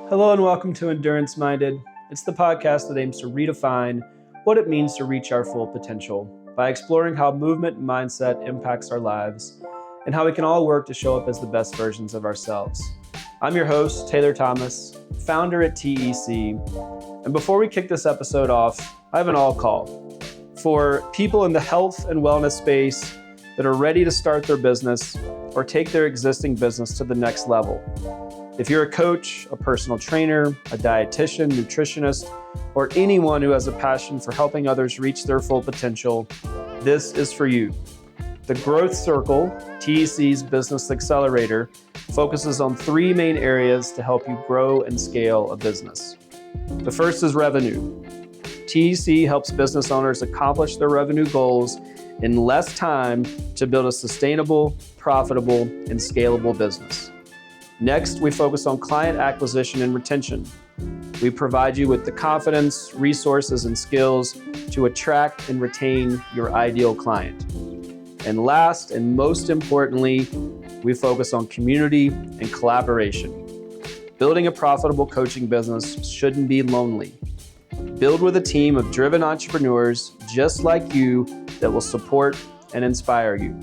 Hello and welcome to Endurance Minded. It's the podcast that aims to redefine what it means to reach our full potential by exploring how movement and mindset impacts our lives and how we can all work to show up as the best versions of ourselves. I'm your host, Taylor Thomas, founder at TEC. And before we kick this episode off, I have an all call for people in the health and wellness space that are ready to start their business or take their existing business to the next level. If you're a coach, a personal trainer, a dietitian, nutritionist, or anyone who has a passion for helping others reach their full potential, this is for you. The Growth Circle, TEC's Business Accelerator, focuses on three main areas to help you grow and scale a business. The first is revenue. TEC helps business owners accomplish their revenue goals in less time to build a sustainable, profitable, and scalable business. Next, we focus on client acquisition and retention. We provide you with the confidence, resources, and skills to attract and retain your ideal client. And last, and most importantly, we focus on community and collaboration. Building a profitable coaching business shouldn't be lonely. Build with a team of driven entrepreneurs just like you that will support and inspire you.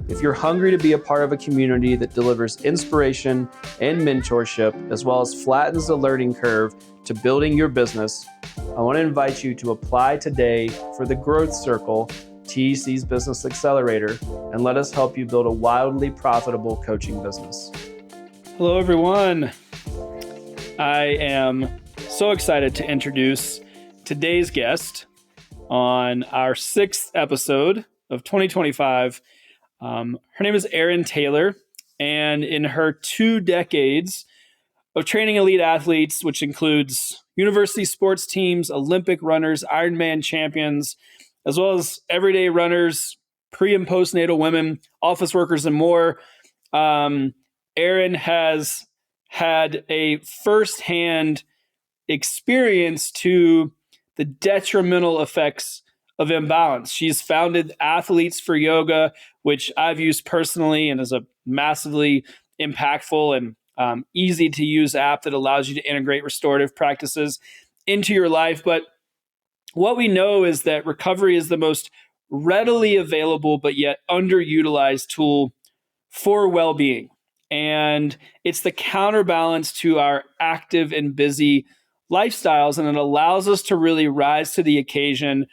If you're hungry to be a part of a community that delivers inspiration and mentorship, as well as flattens the learning curve to building your business, I want to invite you to apply today for the Growth Circle, TEC's Business Accelerator, and let us help you build a wildly profitable coaching business. Hello, everyone. I am so excited to introduce today's guest on our sixth episode of 2025. Her name is Erin Taylor, and in her 2 decades of training elite athletes, which includes university sports teams, Olympic runners, Ironman champions, as well as everyday runners, pre- and postnatal women, office workers, and more, Erin has had a firsthand experience to the detrimental effects of imbalance. She's founded Athletes for Yoga, which I've used personally and is a massively impactful and easy to use app that allows you to integrate restorative practices into your life. But what we know is that recovery is the most readily available but yet underutilized tool for well-being. And it's the counterbalance to our active and busy lifestyles, and it allows us to really rise to the occasion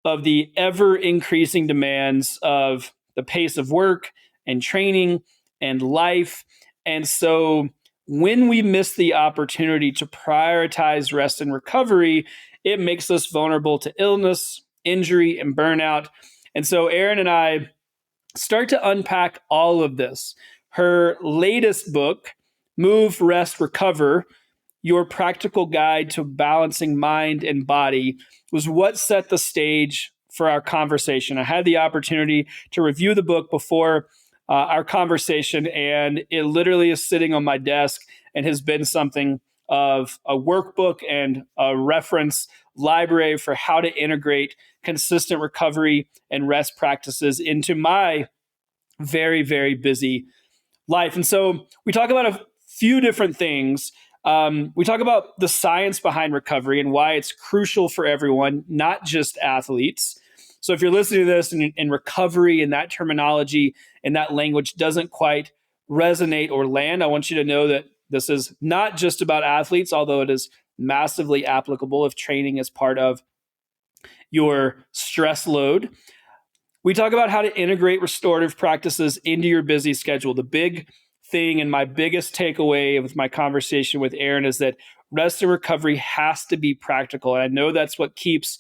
of the ever-increasing demands of the pace of work and training and life. And so when we miss the opportunity to prioritize rest and recovery, it makes us vulnerable to illness, injury, and burnout. And so Erin and I start to unpack all of this. Her latest book, Move, Rest, Recover, Your Practical Guide to Balancing Mind and Body, was what set the stage for our conversation. I had the opportunity to review the book before our conversation, and it literally is sitting on my desk and has been something of a workbook and a reference library for how to integrate consistent recovery and rest practices into my very, very busy life. And so we talk about a few different things. We talk about the science behind recovery and why it's crucial for everyone, not just athletes. So if you're listening to this and recovery and that terminology and that language doesn't quite resonate or land, I want you to know that this is not just about athletes, although it is massively applicable if training is part of your stress load. We talk about how to integrate restorative practices into your busy schedule. The big thing and my biggest takeaway with my conversation with Erin is that rest and recovery has to be practical. And I know that's what keeps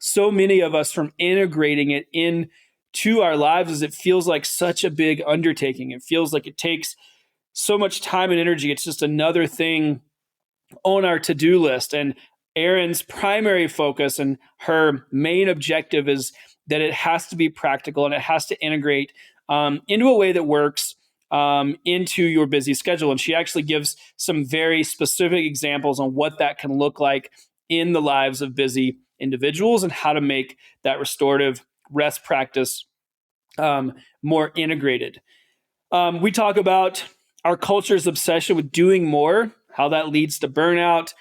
so many of us from integrating it into our lives, is it feels like such a big undertaking. It feels like it takes so much time and energy. It's just another thing on our to-do list. And Erin's primary focus and her main objective is that it has to be practical and it has to integrate into a way that works into your busy schedule. And she actually gives some very specific examples on what that can look like in the lives of busy individuals and how to make that restorative rest practice more integrated. We talk about our culture's obsession with doing more, how that leads to burnout,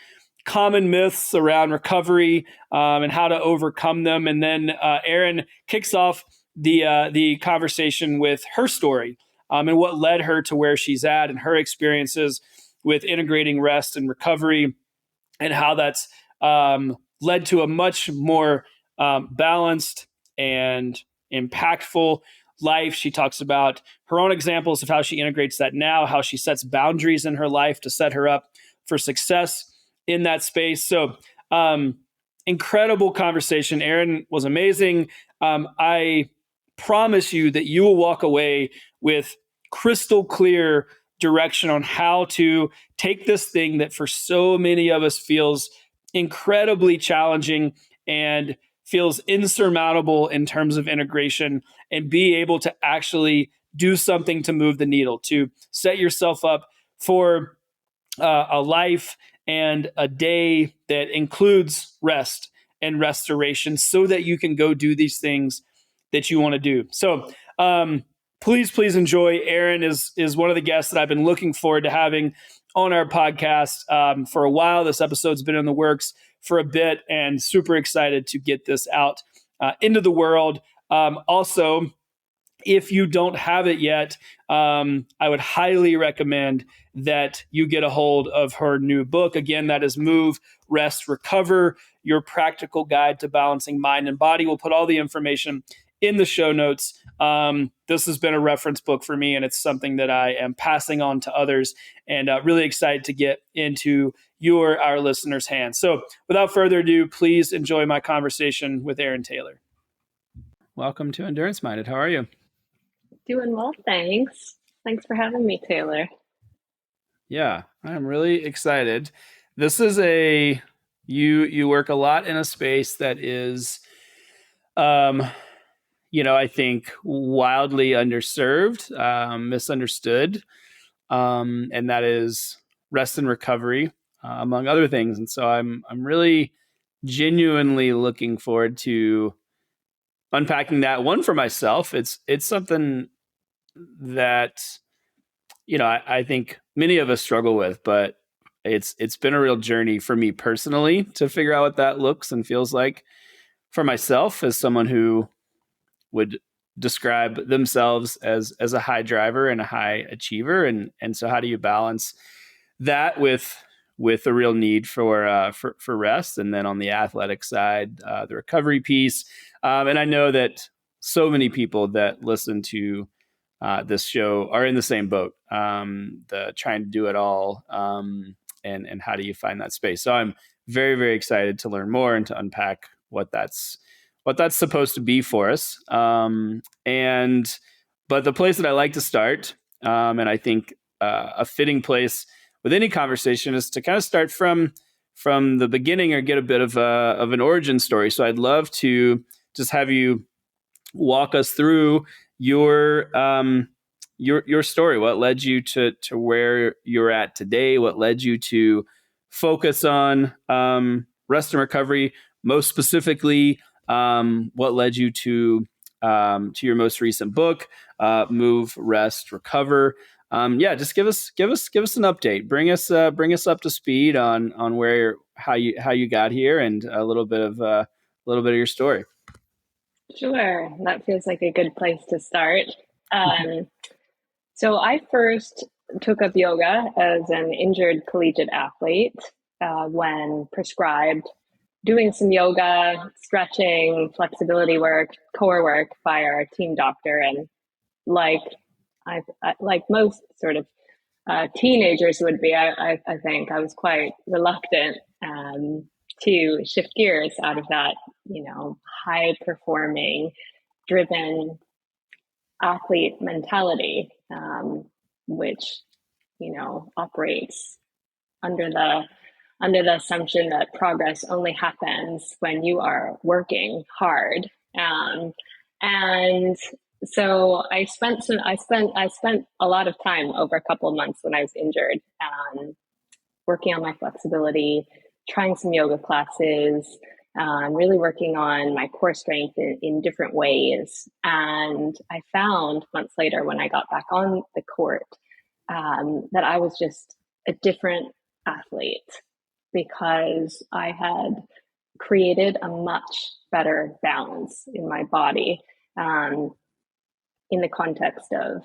common myths around recovery, and how to overcome them. And then Erin kicks off the conversation with her story, and what led her to where she's at, and her experiences with integrating rest and recovery, and how that's led to a much more balanced and impactful life. She talks about her own examples of how she integrates that now, how she sets boundaries in her life to set her up for success in that space. So, incredible conversation. Erin was amazing. I promise you that you will walk away with crystal clear direction on how to take this thing that for so many of us feels incredibly challenging and feels insurmountable in terms of integration, and be able to actually do something to move the needle, to set yourself up for a life and a day that includes rest and restoration, so that you can go do these things that you want to do. So, please enjoy. Erin is one of the guests that I've been looking forward to having on our podcast for a while. This episode's been in the works for a bit, and super excited to get this out into the world. Also, if you don't have it yet, I would highly recommend that you get a hold of her new book. Again, that is Move, Rest, Recover, Your Practical Guide to Balancing Mind and Body. We'll put all the information in the show notes. This has been a reference book for me, and it's something that I am passing on to others, and really excited to get into our listeners' hands. So without further ado, please enjoy my conversation with Erin Taylor. Welcome to Endurance Minded. How are you? Doing well, thanks. Thanks for having me, Taylor. Yeah, I'm really excited. This is you work a lot in a space that is, I think wildly underserved, misunderstood, and that is rest and recovery, among other things. And so I'm really genuinely looking forward to unpacking that one for myself. It's something that I think many of us struggle with, but it's been a real journey for me personally to figure out what that looks and feels like for myself, as someone who would describe themselves as a high driver and a high achiever. And so how do you balance that with a real need for rest? And then on the athletic side, the recovery piece. And I know that so many people that listen to this show are in the same boat, the trying to do it all, and how do you find that space? So I'm very, very excited to learn more and to unpack what that's supposed to be for us. But the place that I like to start, and I think a fitting place with any conversation, is to kind of start from the beginning, or get a bit of an origin story. So I'd love to just have you walk us through your story. What led you to where you're at today? What led you to focus on rest and recovery? Most specifically, what led you to your most recent book, Move, Rest, Recover? Just give us an update. Bring us up to speed on how you got here, and a little bit of your story. Sure, that feels like a good place to start. So I first took up yoga as an injured collegiate athlete when prescribed doing some yoga, stretching, flexibility work, core work by our team doctor. And like most sort of teenagers would be, I think I was quite reluctant to shift gears out of that, high performing, driven athlete mentality, which, operates under the assumption that progress only happens when you are working hard. And so I spent a lot of time over a couple of months when I was injured, working on my flexibility, trying some yoga classes, really working on my core strength in different ways. And I found months later, when I got back on the court, that I was just a different athlete because I had created a much better balance in my body, in the context of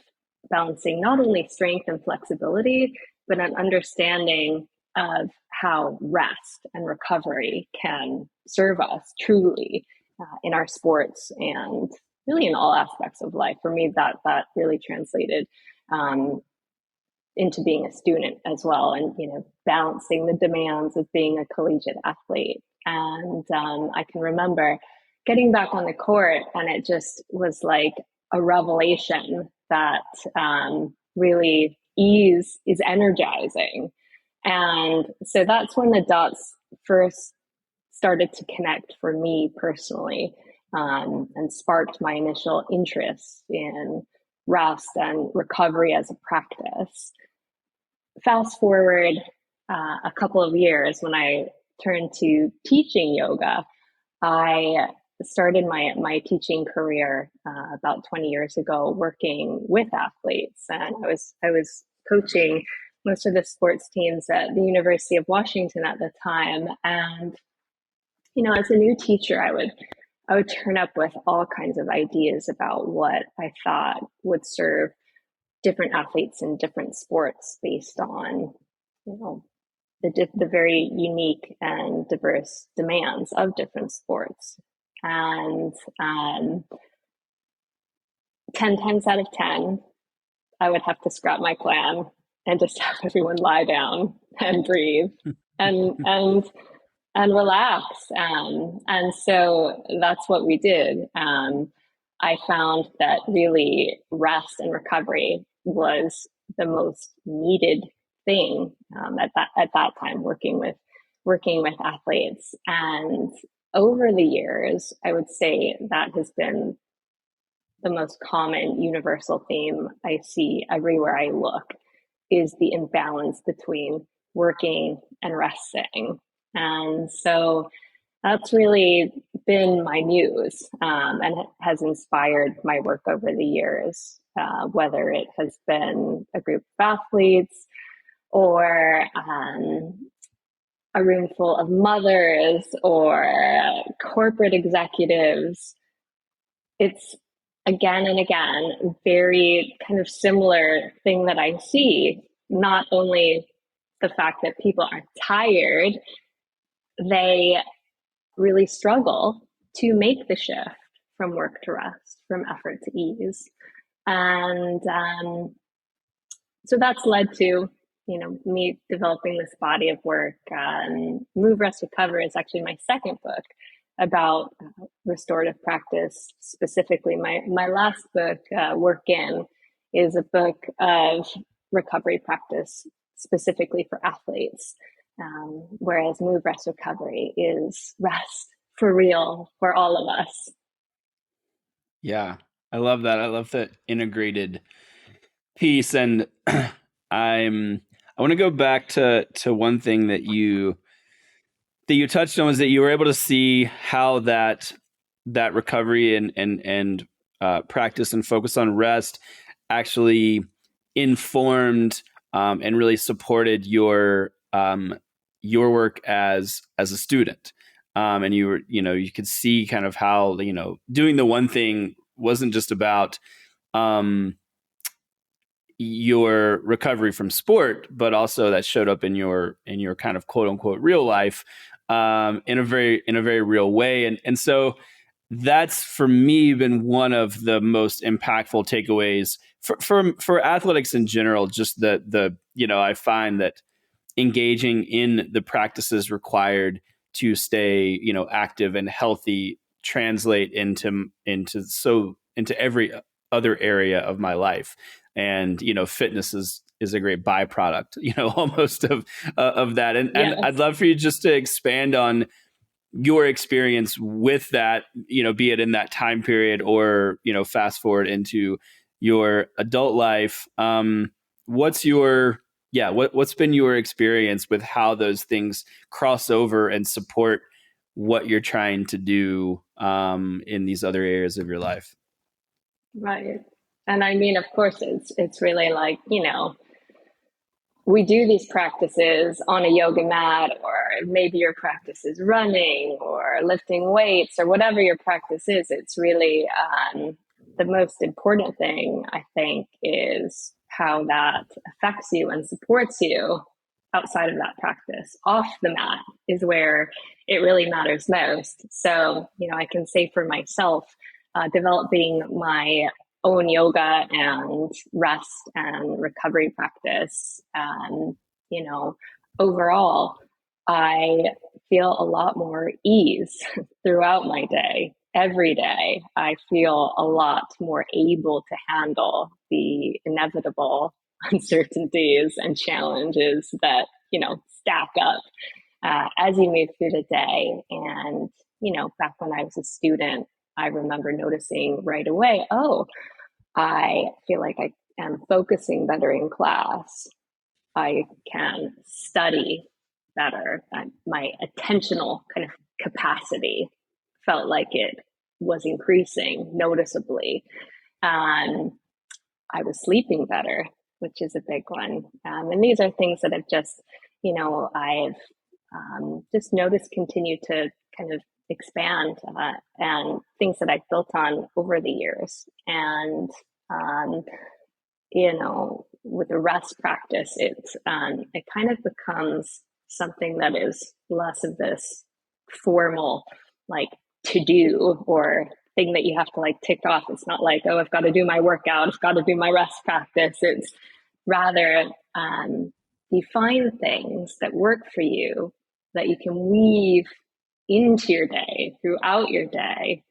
balancing not only strength and flexibility, but an understanding of how rest and recovery can serve us truly in our sports and really in all aspects of life. For me, that really translated into being a student as well, and balancing the demands of being a collegiate athlete. And I can remember getting back on the court, and it just was like a revelation that really ease is energizing. And so that's when the dots first started to connect for me personally, and sparked my initial interest in rest and recovery as a practice. Fast forward a couple of years, when I turned to teaching yoga, I started my teaching career about 20 years ago, working with athletes, and I was coaching most of the sports teams at the University of Washington at the time. And as a new teacher, I would turn up with all kinds of ideas about what I thought would serve different athletes in different sports based on the very unique and diverse demands of different sports. And 10 times out of 10, I would have to scrap my plan and just have everyone lie down and breathe and relax. And so that's what we did. I found that really rest and recovery was the most needed thing at that time, working with athletes. And over the years, I would say that has been the most common universal theme I see everywhere I look, is the imbalance between working and resting. And so that's really been my muse, and has inspired my work over the years, whether it has been a group of athletes or a room full of mothers or corporate executives. It's again and again very kind of similar thing that I see. Not only the fact that people are tired, they really struggle to make the shift from work to rest, from effort to ease. And so that's led to me developing this body of work. Move, Rest, Recover is actually my second book about restorative practice. Specifically, my last book, Work In, is a book of recovery practice specifically for athletes, whereas Move, Rest, Recovery is rest for real for all of us. Yeah, I love that. I love the integrated piece. And I want to go back to one thing that you touched on, was that you were able to see how that recovery and practice and focus on rest actually informed and really supported your work as a student. And you were, you could see kind of how, doing the one thing wasn't just about your recovery from sport, but also that showed up in your kind of quote unquote real life, in a very real way. And so that's, for me, been one of the most impactful takeaways for athletics in general. Just the I find that engaging in the practices required to stay, active and healthy translate into every other area of my life. And, fitness is a great byproduct, almost of that. And, Yes. and I'd love for you just to expand on your experience with that, be it in that time period or, fast forward into your adult life. What's been your experience with how those things cross over and support what you're trying to do in these other areas of your life? Right. And I mean, of course, it's really like, we do these practices on a yoga mat, or maybe your practice is running or lifting weights or whatever your practice is. It's really the most important thing, I think, is how that affects you and supports you outside of that practice. Off the mat is where it really matters most. So, I can say for myself, developing my own yoga and rest and recovery practice. And, overall, I feel a lot more ease throughout my day. Every day, I feel a lot more able to handle the inevitable uncertainties and challenges that, stack up as you move through the day. And, back when I was a student, I remember noticing right away, oh, I feel like I am focusing better in class. I can study better. My attentional kind of capacity felt like it was increasing noticeably. And I was sleeping better, which is a big one. And these are things that I've just, I've just noticed continue to kind of expand, and things that I've built on over the years. And, with the rest practice, it kind of becomes something that is less of this formal, like, to do or thing that you have to like tick off. It's not like, oh, I've got to do my workout, I've got to do my rest practice. It's rather define things that work for you that you can weave into your day, throughout your day,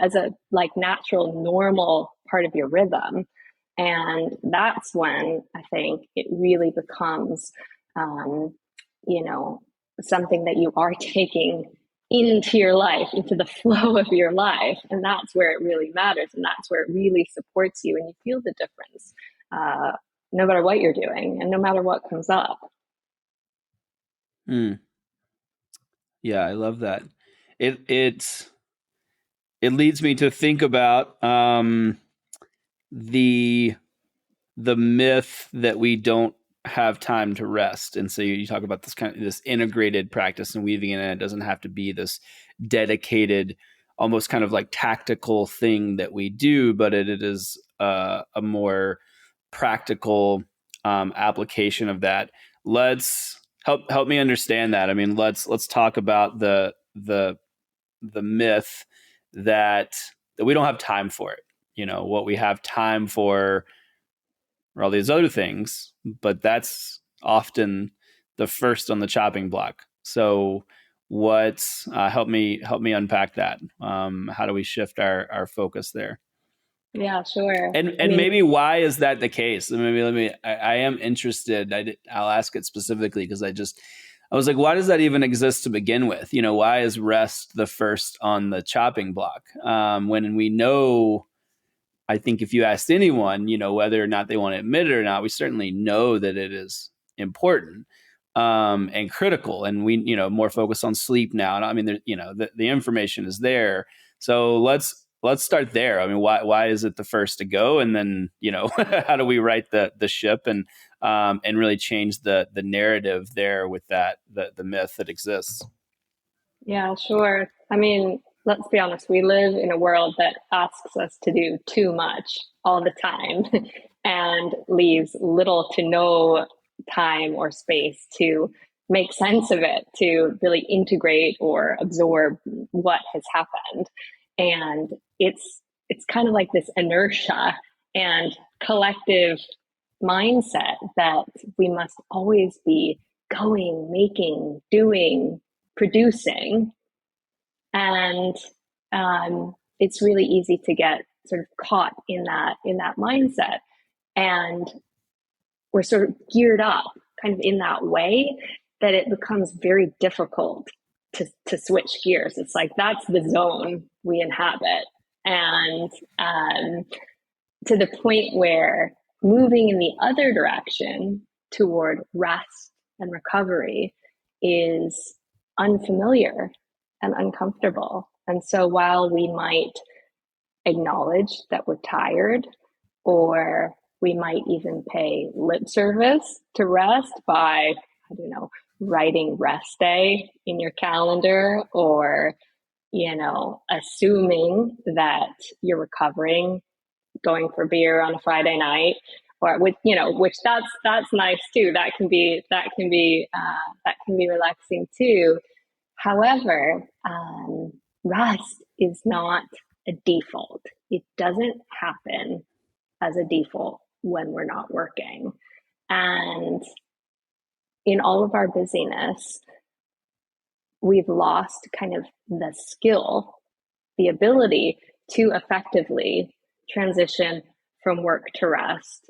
as a like natural, normal part of your rhythm. And that's when I think it really becomes, something that you are taking into your life, into the flow of your life. And that's where it really matters. And that's where it really supports you. And you feel the difference, no matter what you're doing and no matter what comes up. Yeah, I love that. It leads me to think about the myth that we don't have time to rest. And so you talk about this integrated practice and weaving it in. It doesn't have to be this dedicated, almost kind of like tactical thing that we do, but it is a more practical application of that. Let's help me understand that. I mean, let's talk about the myth that we don't have time for it. What we have time for or all these other things, but that's often the first on the chopping block. So help me unpack that. How do we shift our focus there? Yeah, sure. And maybe why is that the case? Maybe I am interested. I'll ask it specifically because I was like, why does that even exist to begin with? Why is rest the first on the chopping block? When we know, I think if you asked anyone, whether or not they want to admit it or not, we certainly know that it is important and critical. And we, more focused on sleep now. And I mean, the information is there. So let's start there. I mean, why is it the first to go? And then, how do we right the ship and really change the narrative there with that, the myth that exists? Yeah, sure. I mean, let's be honest, we live in a world that asks us to do too much all the time and leaves little to no time or space to make sense of it, to really integrate or absorb what has happened. And it's kind of like this inertia and collective mindset that we must always be going, making, doing, producing. And it's really easy to get sort of caught in that mindset. And we're sort of geared up kind of in that way that it becomes very difficult to switch gears. It's like that's the zone we inhabit. And to the point where moving in the other direction toward rest and recovery is unfamiliar and uncomfortable. And so while we might acknowledge that we're tired or We might even pay lip service to rest by, I don't know, writing rest day in your calendar, or, assuming that you're recovering, going for beer on a Friday night, or which that's nice too. That can be relaxing too. However, rest is not a default. It doesn't happen as a default when we're not working. And in all of our busyness, we've lost kind of the skill, the ability to effectively transition from work to rest.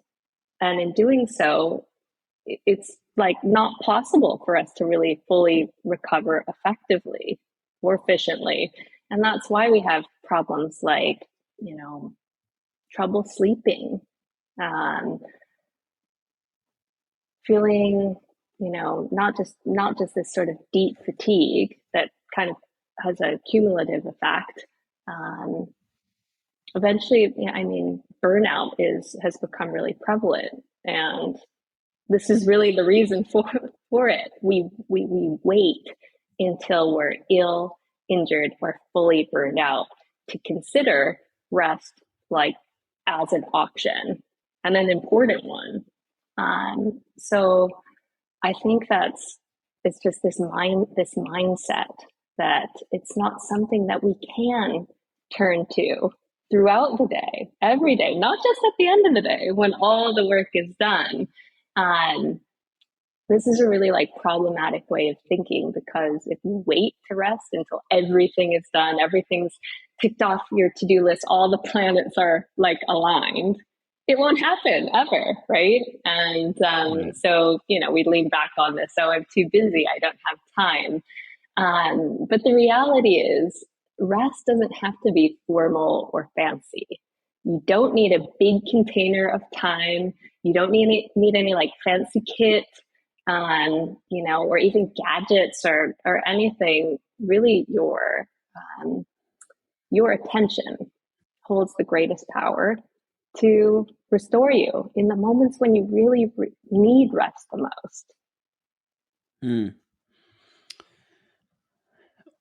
And in doing so, it's like not possible for us to really fully recover effectively or efficiently. And that's why we have problems like, trouble sleeping, feeling, not just this sort of deep fatigue that kind of has a cumulative effect. Eventually, burnout has become really prevalent, and this is really the reason for it. We wait until we're ill, injured, or fully burned out to consider rest like as an option, and an important one. So I think it's just this mindset that it's not something that we can turn to throughout the day, every day, not just at the end of the day when all the work is done. This is a really problematic way of thinking, because if you wait to rest until everything is done, everything's ticked off your to-do list, all the planets are aligned, it won't happen ever, right? And so, we lean back on this. So I'm too busy, I don't have time. But the reality is, rest doesn't have to be formal or fancy. You don't need a big container of time. You don't need any fancy kit, or even gadgets or anything. Really, your attention holds the greatest power to restore you in the moments when you really need rest the most.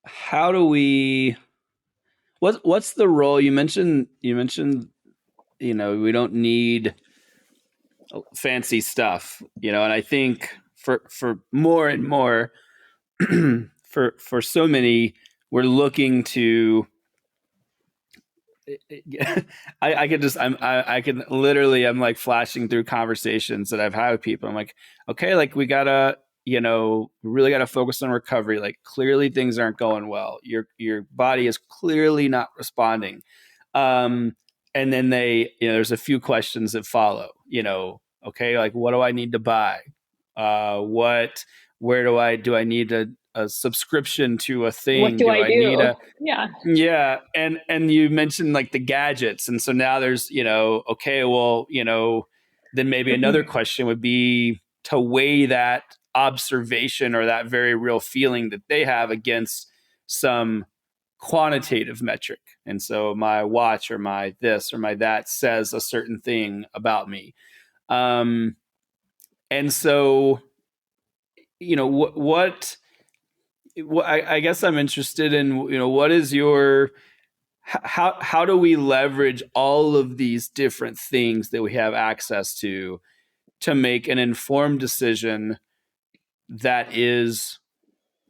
How do we? What's the role? You mentioned we don't need fancy stuff, and I think for more and more for so many, we're looking to I could just I can literally, I'm flashing through conversations that I've had with people. I'm like, okay, we gotta really gotta focus on recovery. Clearly things aren't going well. Your body is clearly not responding. And then there's a few questions that follow. Okay, what do I need to buy? Where do I need a subscription to a thing? What do I do? Yeah. And you mentioned the gadgets. And so now there's, okay, well, then maybe another question would be to weigh that observation or that very real feeling that they have against some quantitative metric. And so my watch or my this or my that says a certain thing about me. And so, I guess I'm interested in, what is how do we leverage all of these different things that we have access to make an informed decision that is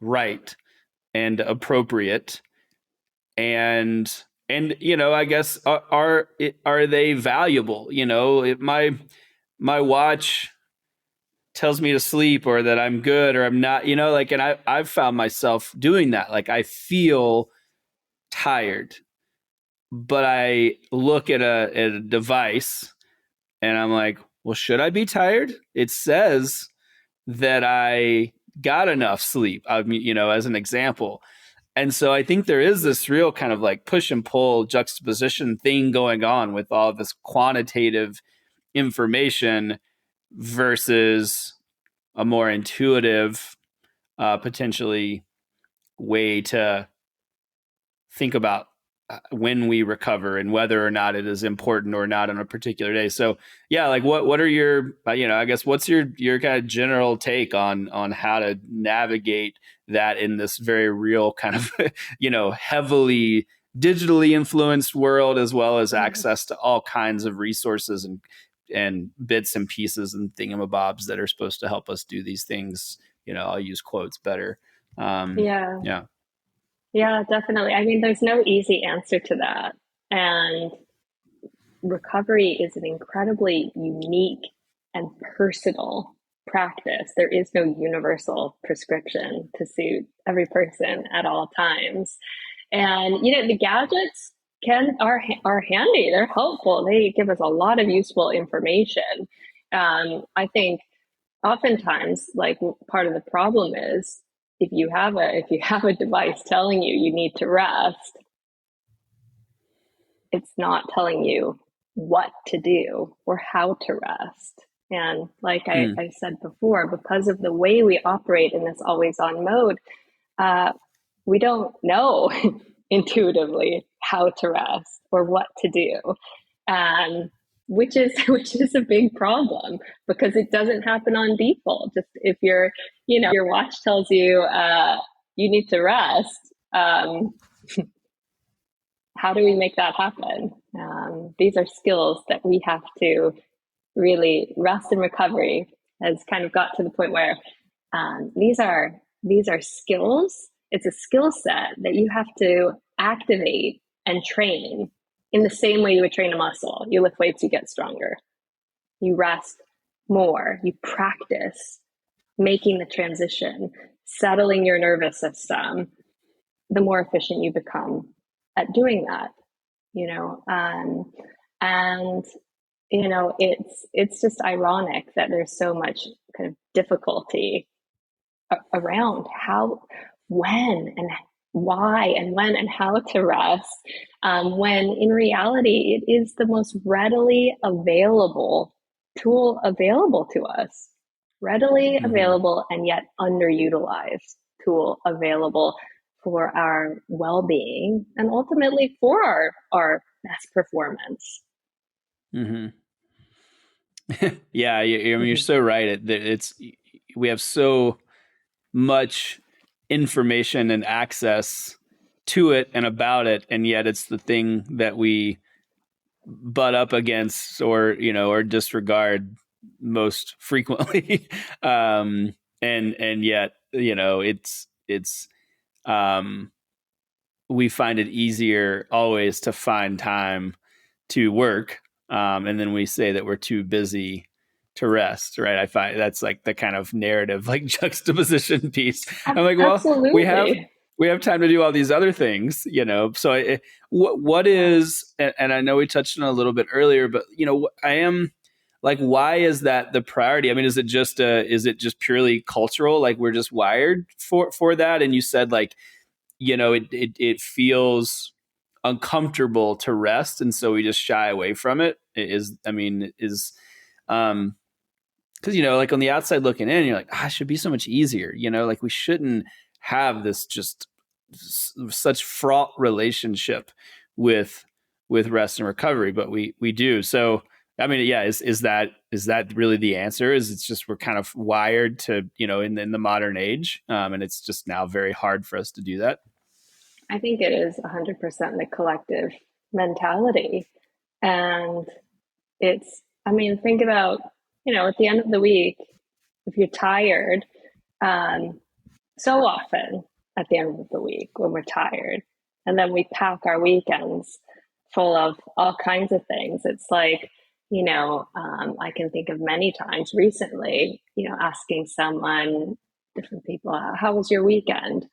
right and appropriate, and I guess are they valuable? My watch tells me to sleep, or that I'm good or I'm not, and I've found myself doing that. I feel tired, but I look at a device and I'm like, well, should I be tired? It says that I got enough sleep, as an example. And so I think there is this real kind of push and pull juxtaposition thing going on with all this quantitative information versus a more intuitive, potentially way to think about when we recover and whether or not it is important or not on a particular day. So yeah, like what are your, I guess what's your kind of general take on how to navigate that in this very real kind of, heavily digitally influenced world, as well as access to all kinds of resources and bits and pieces and thingamabobs that are supposed to help us do these things. I'll use quotes better. Yeah. Yeah. Yeah, definitely. I mean, there's no easy answer to that. And recovery is an incredibly unique and personal practice. There is no universal prescription to suit every person at all times. And the gadgets are handy. They're helpful. They give us a lot of useful information. I think oftentimes, like, part of the problem is if you have a device telling you need to rest, it's not telling you what to do or how to rest. And like I said before, because of the way we operate in this always on mode, we don't know intuitively how to rest or what to do. Which is a big problem because it doesn't happen on default. Just if your watch tells you you need to rest, how do we make that happen? These are skills that we have to really. Rest and recovery has kind of got to the point where these are skills. It's a skill set that you have to activate and train in the same way you would train a muscle. You lift weights, you get stronger. You rest more. You practice making the transition, settling your nervous system. The more efficient you become at doing that, and it's just ironic that there's so much kind of difficulty around how, when, and why, and when and how to rest, when in reality it is the most readily available tool available to us, readily available and yet underutilized tool available for our well-being and ultimately for our best performance. Mm-hmm. Yeah, you're so right. We have so much information and access to it and about it, and yet it's the thing that we butt up against or disregard most frequently. And yet it's we find it easier always to find time to work, and then we say that we're too busy to rest, right? I find that's like the kind of narrative, like juxtaposition piece. I'm like, well, Absolutely. we have time to do all these other things, So what is, and I know we touched on it a little bit earlier, but I am like, why is that the priority? I mean, is it just purely cultural? Like we're just wired for that? And you said like, it feels uncomfortable to rest, and so we just shy away from it. Because like on the outside looking in, you're like, it should be so much easier. Like we shouldn't have this just such fraught relationship with rest and recovery, but we do. So I mean, yeah, is that really the answer? Is it's just we're kind of wired to in the modern age, and it's just now very hard for us to do that. I think it is 100% the collective mentality. And think about, at the end of the week, if you're tired, so often at the end of the week when we're tired, and then we pack our weekends full of all kinds of things. It's like, I can think of many times recently, asking someone, different people, how was your weekend?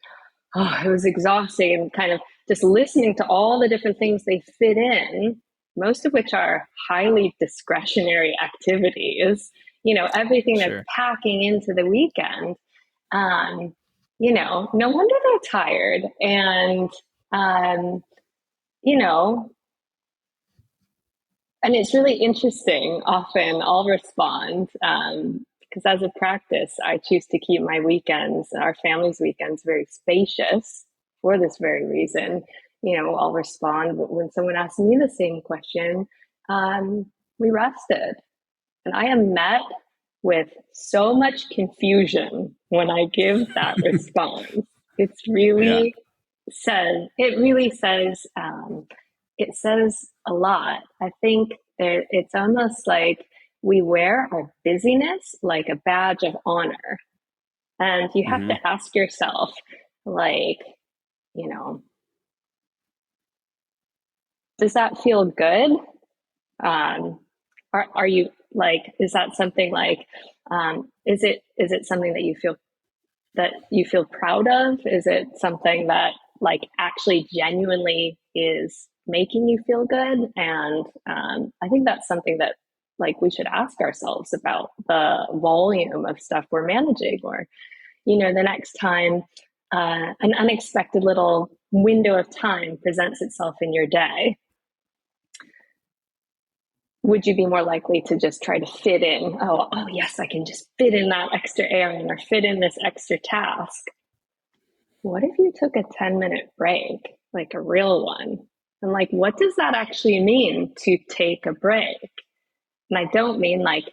Oh, it was exhausting, and kind of just listening to all the different things they fit in, most of which are highly discretionary activities, everything Sure. they're packing into the weekend. No wonder they're tired. And, and it's really interesting. Often I'll respond, because as a practice, I choose to keep my weekends, our family's weekends, very spacious for this very reason. I'll respond when someone asks me the same question. We rested. And I am met with so much confusion when I give that response. It's Yeah. really it really says, it says a lot. I think that it's almost like we wear our busyness like a badge of honor. And you have Mm-hmm. to ask yourself, like, you know, does that feel good? Um, are you like, is that something like, is it something that you feel proud of? Is it something that like actually genuinely is making you feel good? And I think that's something that like we should ask ourselves about the volume of stuff we're managing, or the next time an unexpected little window of time presents itself in your day, would you be more likely to just try to fit in, oh yes, I can just fit in that extra errand or fit in this extra task? What if you took a 10-minute break, like a real one? And like, what does that actually mean to take a break? And I don't mean like,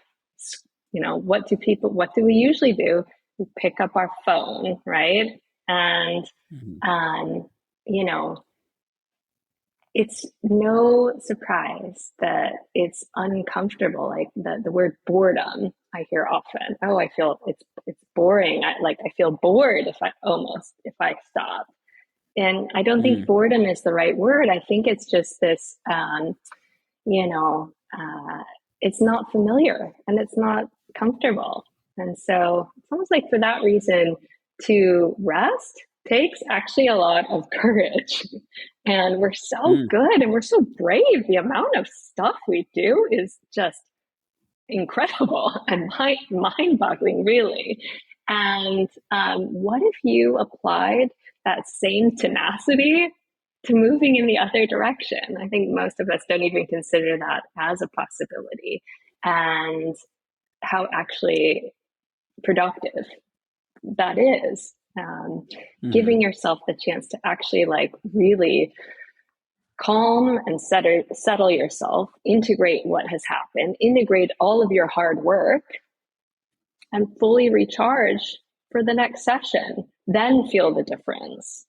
what do we usually do? We pick up our phone, right? And, Mm-hmm. um, you know, it's no surprise that it's uncomfortable. Like the word boredom, I hear often. Oh, I feel it's boring. I feel bored if I stop. And I don't think Mm-hmm. boredom is the right word. I think it's just this, you know, uh, it's not familiar and it's not comfortable. And so it's almost like for that reason, to rest takes actually a lot of courage. And we're so good and we're so brave. The amount of stuff we do is just incredible and mind boggling, really. And what if you applied that same tenacity to moving in the other direction? I think most of us don't even consider that as a possibility, and how actually productive that is. Mm-hmm. Giving yourself the chance to actually like really calm and settle yourself, integrate what has happened, integrate all of your hard work, and fully recharge for the next session, then feel the difference.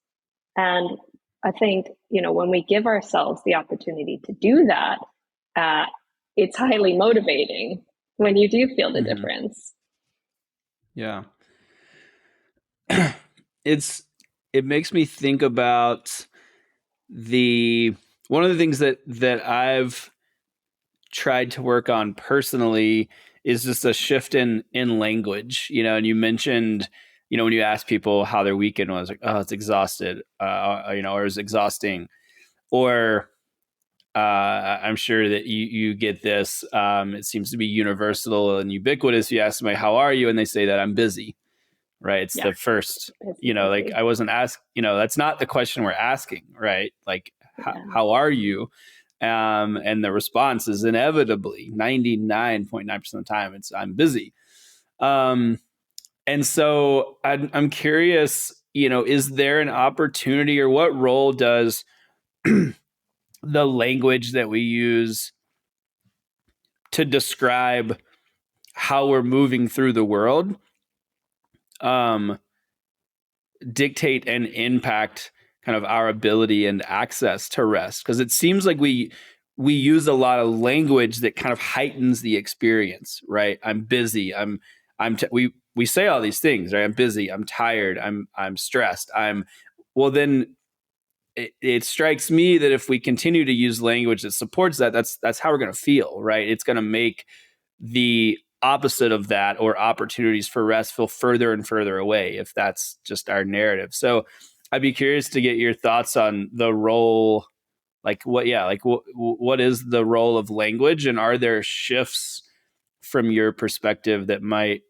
And I think, when we give ourselves the opportunity to do that, it's highly motivating when you do feel the Mm-hmm. difference. Yeah. It makes me think about the one of the things that I've tried to work on personally is just a shift in language, and you mentioned, when you ask people how their weekend was, like, oh, it's exhausted, or it's exhausting, or I'm sure that you get this. It seems to be universal and ubiquitous. You ask somebody, how are you? And they say that I'm busy, right? It's Yeah, the first, busy, like busy. I wasn't asked, that's not the question we're asking, right? Like, Yeah. how are you? And the response is inevitably 99.9% of the time, it's I'm busy. And so I'm curious, is there an opportunity, or what role does the language that we use to describe how we're moving through the world um, dictate and impact kind of our ability and access to rest? Because it seems like we use a lot of language that kind of heightens the experience, right? I'm busy. We say all these things, right? I'm busy. I'm tired. I'm stressed. Well, then it strikes me that if we continue to use language that supports that, that's how we're going to feel, right? It's going to make the opposite of that, or opportunities for rest, feel further and further away, if that's just our narrative. So I'd be curious to get your thoughts on the role, like what is the role of language, and are there shifts from your perspective that might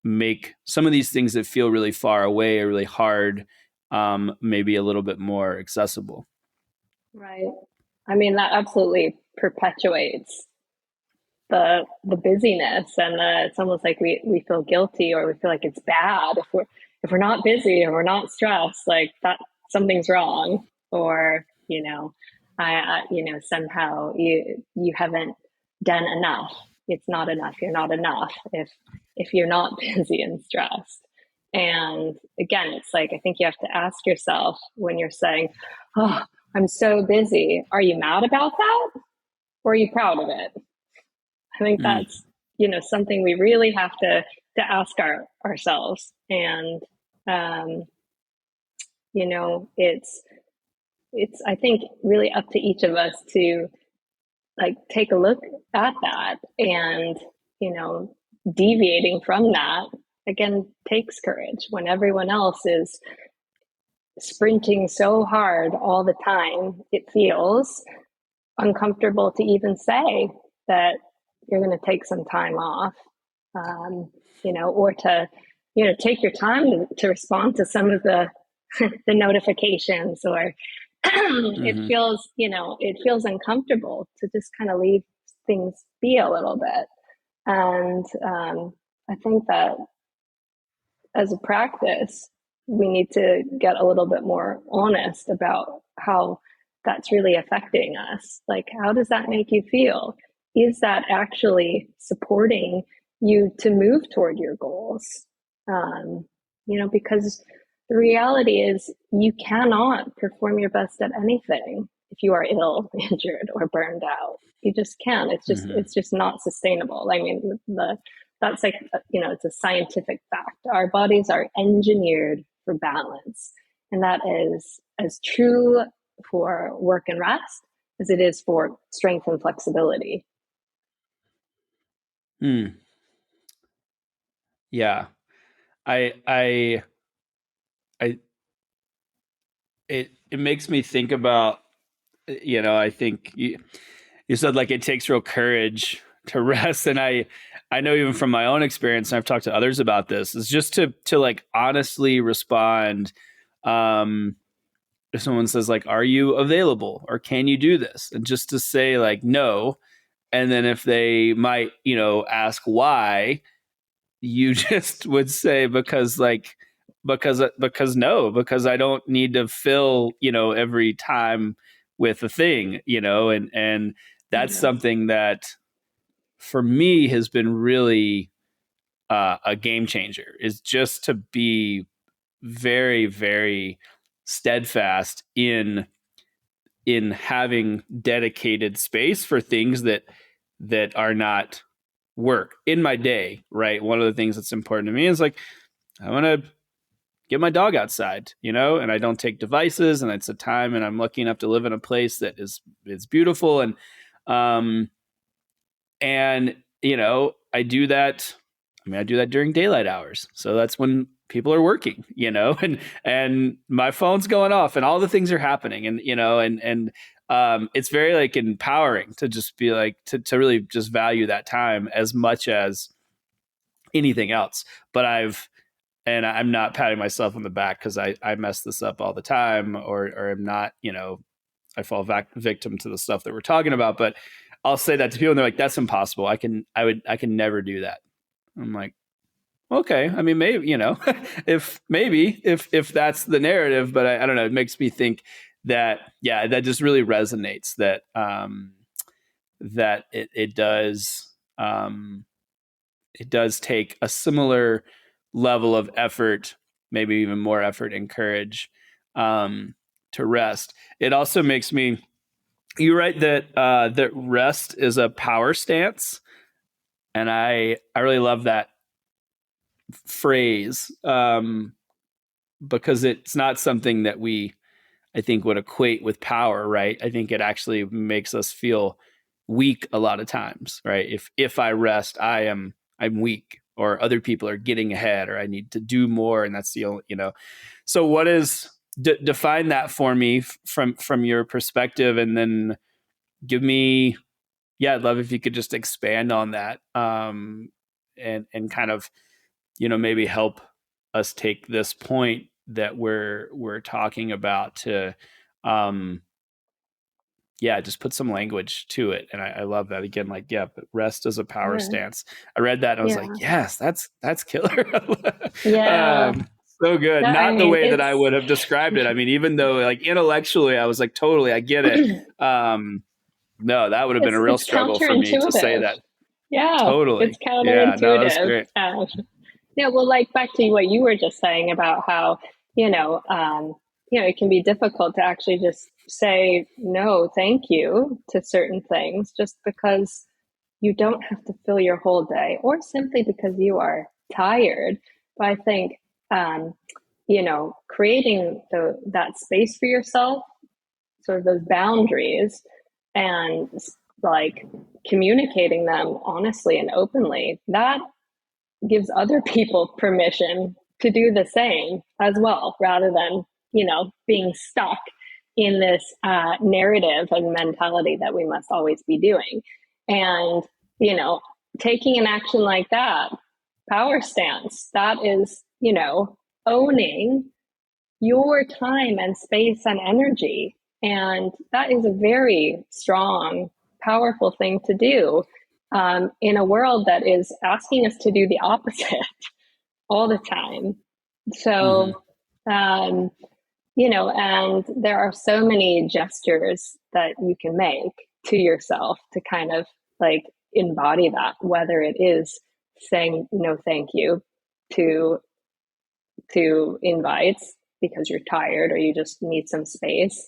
make some of these things that feel really far away or really hard, maybe a little bit more accessible? Right. I mean, that absolutely perpetuates the busyness, and it's almost like we feel guilty, or we feel like it's bad if we're not busy or we're not stressed, like that something's wrong. or, somehow you haven't done enough. It's not enough. You're not enough if you're not busy and stressed. And again, it's like, I think you have to ask yourself when you're saying, oh, I'm so busy. Are you mad about that? Or are you proud of it? I think that's, something we really have to ask ourselves. And, it's, I think, really up to each of us to like take a look at that, and, deviating from that again takes courage when everyone else is sprinting so hard all the time. It feels uncomfortable to even say that you're going to take some time off, or to, take your time to respond to some of the the notifications, or it feels uncomfortable to just kind of leave things be a little bit. And I think that as a practice, we need to get a little bit more honest about how that's really affecting us. Like, how does that make you feel? Is that actually supporting you to move toward your goals? Because the reality is you cannot perform your best at anything if you are ill, injured, or burned out. You just can't. It's just not sustainable. I mean, that's like, it's a scientific fact. Our bodies are engineered for balance. And that is as true for work and rest as it is for strength and flexibility. Yeah. It makes me think about, I think you said like it takes real courage to rest. And I know even from my own experience, and I've talked to others about this, is just to like honestly respond. If someone says like, are you available, or can you do this? And just to say like, no. And then if they might, ask why, you just would say, because no, because I don't need to fill, every time with a thing, and that's something that for me has been really a game changer, is just to be very, very steadfast in having dedicated space for things that are not work in my day, right? One of the things that's important to me is like, I want to get my dog outside, and I don't take devices, and it's a time, and I'm lucky enough to live in a place that is beautiful. And, I do that. I do that during daylight hours. So that's when people are working, and my phone's going off and all the things are happening, and, it's very like empowering to just be like, to really just value that time as much as anything else. But I'm not patting myself on the back because I mess this up all the time, or I'm not, I fall victim to the stuff that we're talking about. But I'll say that to people and they're like, that's impossible. I can never do that. I'm like, okay. I mean, maybe, if that's the narrative, but I don't know. It makes me think that, yeah, that just really resonates, that, that it does take a similar level of effort, maybe even more effort and courage, to rest. It also makes me, you write that, that rest is a power stance. And I really love that phrase, because it's not something that I think would equate with power, right? I think it actually makes us feel weak a lot of times, right? If I rest, I'm weak, or other people are getting ahead, or I need to do more, and that's the only, So what is define that for me from your perspective, and then give me, I'd love if you could just expand on that, and kind of, maybe help us take this point that we're talking about to, just put some language to it. And I love that, again, like, but rest as a power stance. I read that and I was like, yes, that's killer. Yeah. So good. No, I Not the mean, way that I would have described it. I mean, even though like intellectually I was like, totally, I get it. No, that would have been a real it's struggle for me to say counterintuitive. that. Yeah, it's Totally. Yeah, no, that's counterintuitive. great. Yeah, well, like back to what you were just saying about how, it can be difficult to actually just say no, thank you to certain things just because you don't have to fill your whole day or simply because you are tired. But I think, creating that space for yourself, sort of those boundaries, and like communicating them honestly and openly, that gives other people permission to do the same as well, rather than, being stuck in this narrative and mentality that we must always be doing. And, taking an action like that, power stance, that is, owning your time and space and energy. And that is a very strong, powerful thing to do in a world that is asking us to do the opposite all the time. So, um, and there are so many gestures that you can make to yourself to kind of like embody that, whether it is saying no thank you to invites because you're tired or you just need some space.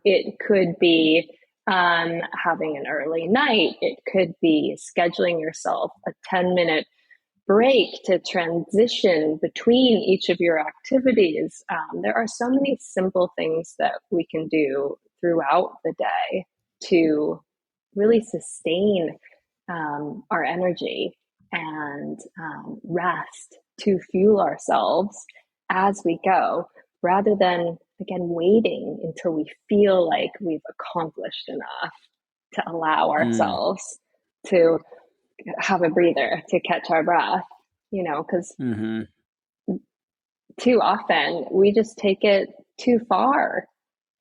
It could be having an early night. It could be scheduling yourself a 10-minute break to transition between each of your activities. There are so many simple things that we can do throughout the day to really sustain our energy and rest to fuel ourselves as we go, rather than, again, waiting until we feel like we've accomplished enough to allow ourselves to have a breather, to catch our breath, because too often we just take it too far.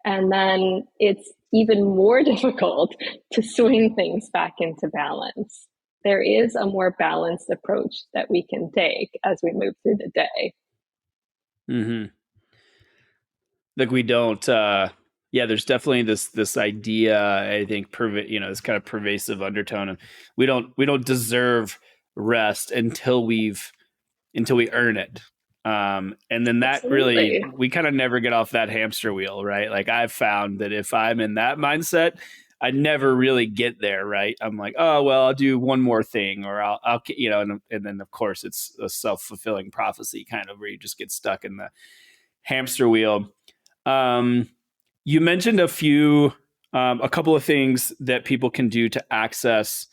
And then it's even more difficult to swing things back into balance. There is a more balanced approach that we can take as we move through the day. Like we don't, there's definitely this idea, I think, this kind of pervasive undertone of we don't deserve rest until we earn it. And then that Absolutely. really, we kind of never get off that hamster wheel, right? Like I've found that if I'm in that mindset, I never really get there, right? I'm like, oh, well, I'll do one more thing, or I'll and then of course it's a self-fulfilling prophecy kind of where you just get stuck in the hamster wheel. You mentioned a couple of things that people can do to access,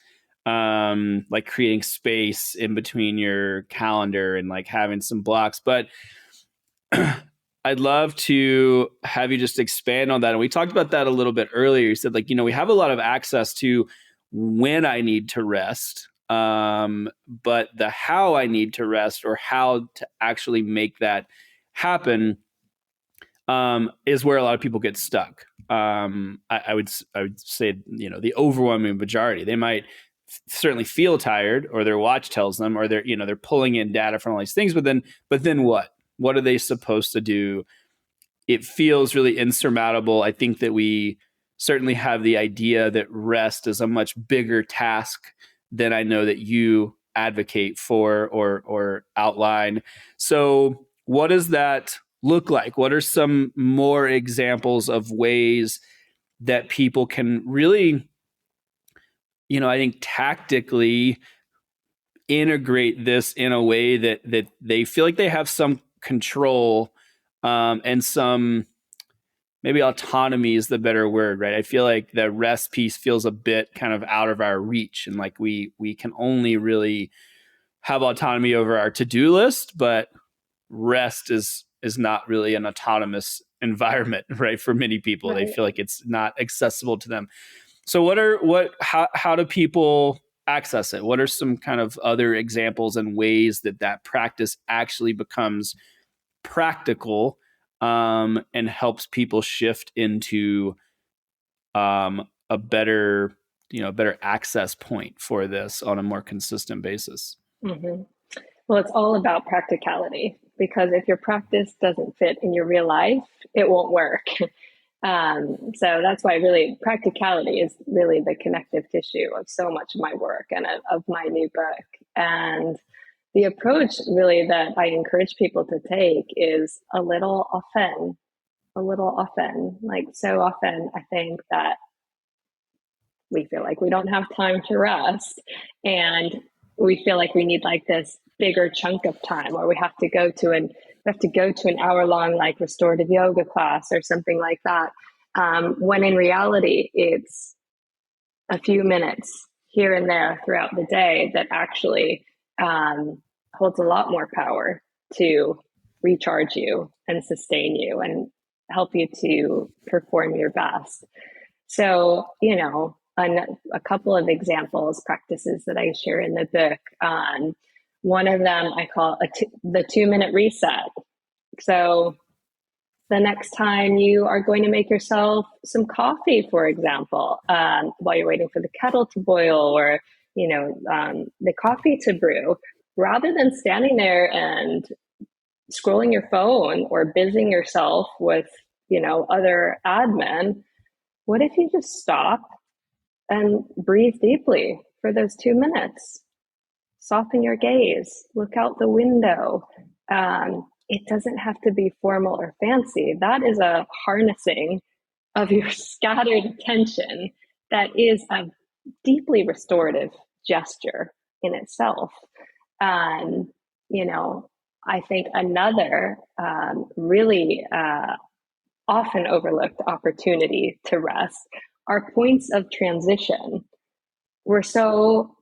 like creating space in between your calendar and like having some blocks. But I'd love to have you just expand on that. And we talked about that a little bit earlier. You said like, we have a lot of access to when I need to rest, but the how I need to rest or how to actually make that happen is where a lot of people get stuck. I would say, the overwhelming majority, they might certainly feel tired, or their watch tells them, or they're pulling in data from all these things. But then what? What are they supposed to do? It feels really insurmountable. I think that we certainly have the idea that rest is a much bigger task than I know that you advocate for or outline. So what does that look like? What are some more examples of ways that people can really, I think tactically integrate this in a way that they feel like they have some control, and some, maybe autonomy is the better word, right? I feel like the rest piece feels a bit kind of out of our reach, and like we can only really have autonomy over our to-do list, but rest is not really an autonomous environment, right? For many people, Right. they feel like it's not accessible to them. So how do people access it? What are some kind of other examples and ways that practice actually becomes practical, and helps people shift into a better access point for this on a more consistent basis? Mm-hmm. Well, it's all about practicality. because if your practice doesn't fit in your real life, it won't work. So that's why really practicality is really the connective tissue of so much of my work and of my new book. And the approach really that I encourage people to take is a little often. Like so often, I think that we feel like we don't have time to rest, and we feel like we need like this bigger chunk of time, or we have to go to an hour-long like restorative yoga class or something like that. When in reality, it's a few minutes here and there throughout the day that actually holds a lot more power to recharge you and sustain you and help you to perform your best. So, a couple of examples, practices that I share in the book. One of them I call the 2-minute reset. So the next time you are going to make yourself some coffee, for example, while you're waiting for the kettle to boil or, the coffee to brew, rather than standing there and scrolling your phone or busying yourself with, other admin, what if you just stop and breathe deeply for those 2 minutes? Soften your gaze, look out the window. It doesn't have to be formal or fancy. That is a harnessing of your scattered attention that is a deeply restorative gesture in itself. I think another really often overlooked opportunity to rest are points of transition. We're so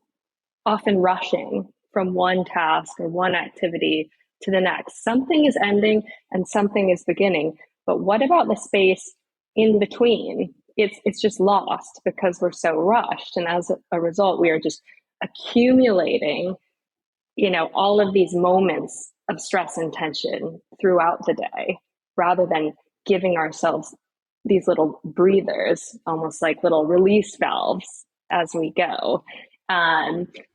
often rushing from one task or one activity to the next. Something is ending and something is beginning. But what about the space in between? It's just lost because we're so rushed. And as a result, we are just accumulating, all of these moments of stress and tension throughout the day, rather than giving ourselves these little breathers, almost like little release valves as we go.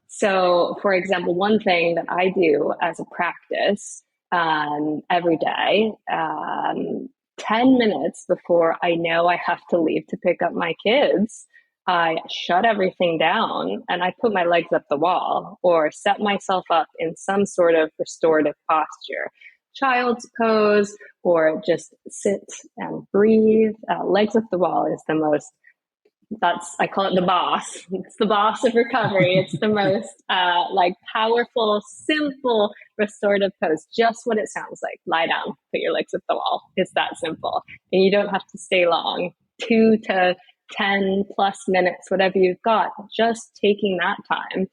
So, for example, one thing that I do as a practice every day, 10 minutes before I know I have to leave to pick up my kids, I shut everything down and I put my legs up the wall or set myself up in some sort of restorative posture, child's pose, or just sit and breathe. Legs up the wall is the most, I call it the boss. It's the boss of recovery. It's the most powerful, simple restorative pose. Just what it sounds like. Lie down, put your legs up the wall. It's that simple. And you don't have to stay long, 2 to 10 plus minutes, whatever you've got. Just taking that time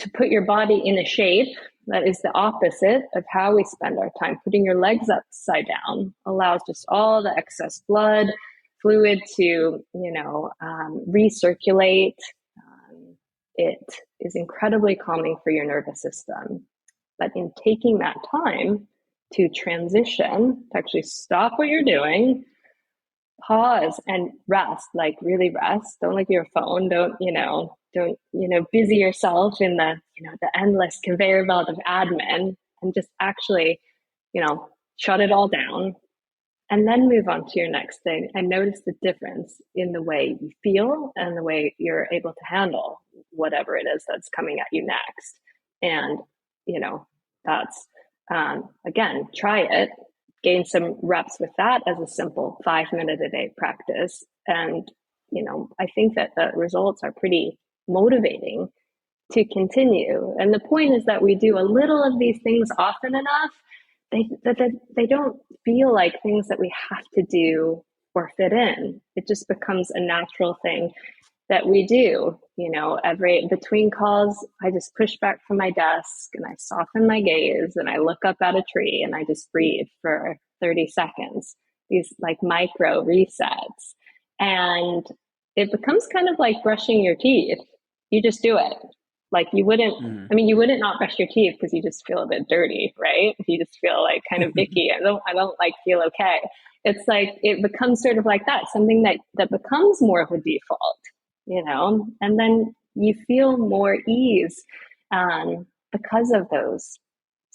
to put your body in a shape that is the opposite of how we spend our time. Putting your legs upside down allows just all the excess blood, fluid to, recirculate. It is incredibly calming for your nervous system. But in taking that time to transition, to actually stop what you're doing, pause and rest, like really rest. Don't look at your phone. Don't busy yourself in the endless conveyor belt of admin, and just actually, shut it all down and then move on to your next thing and notice the difference in the way you feel and the way you're able to handle whatever it is that's coming at you next. And, that's, again, try it, gain some reps with that as a simple 5-minute a day practice. And, I think that the results are pretty motivating to continue. And the point is that we do a little of these things often enough, they don't feel like things that we have to do or fit in. It just becomes a natural thing that we do. Every between calls, I just push back from my desk and I soften my gaze and I look up at a tree and I just breathe for 30 seconds, these like micro resets. And it becomes kind of like brushing your teeth. You just do it. Like you wouldn't, you wouldn't not brush your teeth because you just feel a bit dirty, right? You just feel like kind of icky. I don't like feel okay. It's like, it becomes sort of like that, something that becomes more of a default, and then you feel more ease because of those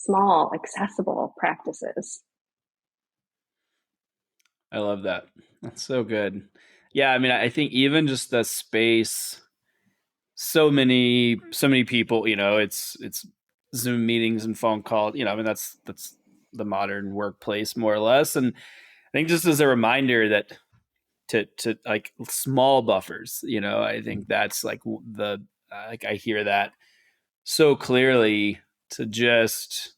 small, accessible practices. I love that. That's so good. Yeah, I mean, I think even just the space, so many people, it's Zoom meetings and phone calls, I mean, that's the modern workplace more or less. And I think just as a reminder that to like small buffers, I think that's like like I hear that so clearly, to just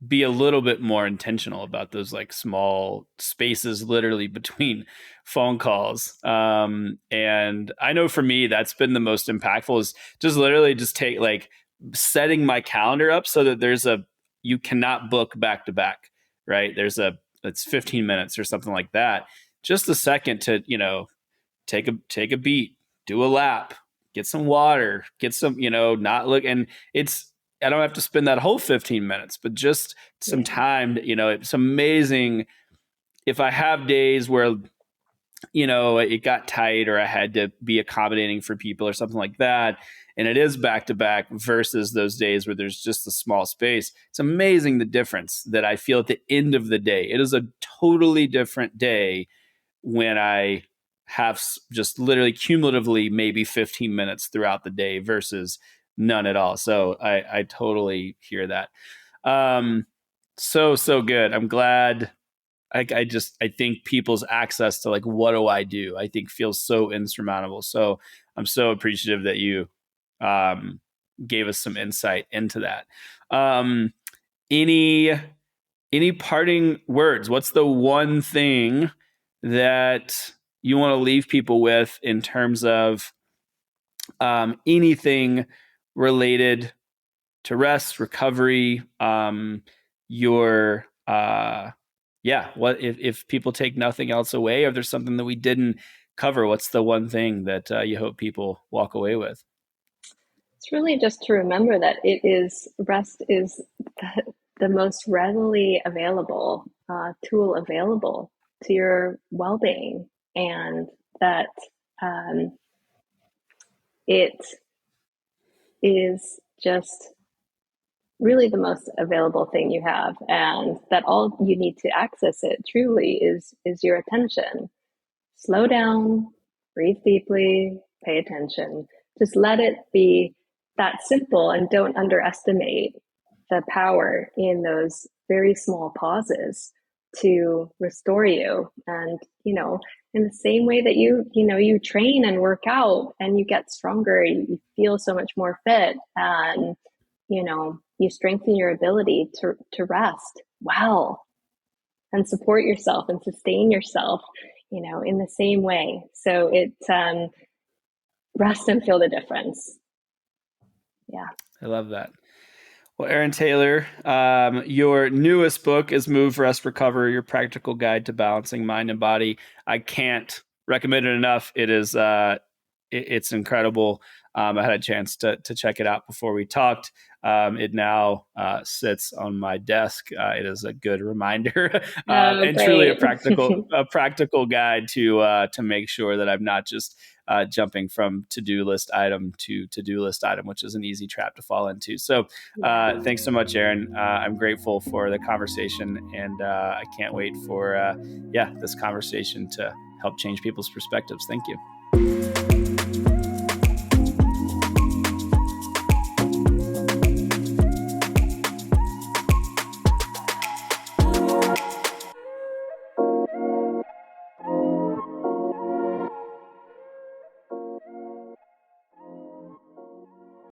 be a little bit more intentional about those like small spaces literally between phone calls. And I know for me, that's been the most impactful, is just literally just take like setting my calendar up so that you cannot book back to back, right? It's 15 minutes or something like that. Just a second to, take a beat, do a lap, get some water, get some, not look. And I don't have to spend that whole 15 minutes, but just some time. It's amazing if I have days where, it got tight or I had to be accommodating for people or something like that, and it is back to back versus those days where there's just a small space. It's amazing the difference that I feel at the end of the day. It is a totally different day when I have just literally cumulatively maybe 15 minutes throughout the day versus none at all. So I totally hear that. So good. I'm glad. I think people's access to like, what do I do? I think feels so insurmountable. So I'm so appreciative that you gave us some insight into that. Any parting words? What's the one thing that you want to leave people with in terms of anything related to rest, recovery, what if people take nothing else away, or there's something that we didn't cover, what's the one thing that you hope people walk away with? It's really just to remember that rest is the most readily available tool available to your well-being, and that it is just really the most available thing you have, and that all you need to access it truly is your attention. Slow down, breathe deeply, pay attention. Just let it be that simple, and don't underestimate the power in those very small pauses to restore you. And, in the same way that you train and work out and you get stronger, you feel so much more fit, and, you strengthen your ability to rest well and support yourself and sustain yourself, in the same way. So rest and feel the difference. Yeah. I love that. Well, Erin Taylor, your newest book is Move, Rest, Recover, Your Practical Guide to Balancing Mind and Body. I can't recommend it enough. It is, it's incredible. I had a chance to check it out before we talked. It now sits on my desk. It is a good reminder, and Great. truly a practical guide to make sure that I'm not just jumping from to-do list item to to-do list item, which is an easy trap to fall into. So thanks so much, Erin. I'm grateful for the conversation, and I can't wait for this conversation to help change people's perspectives. Thank you.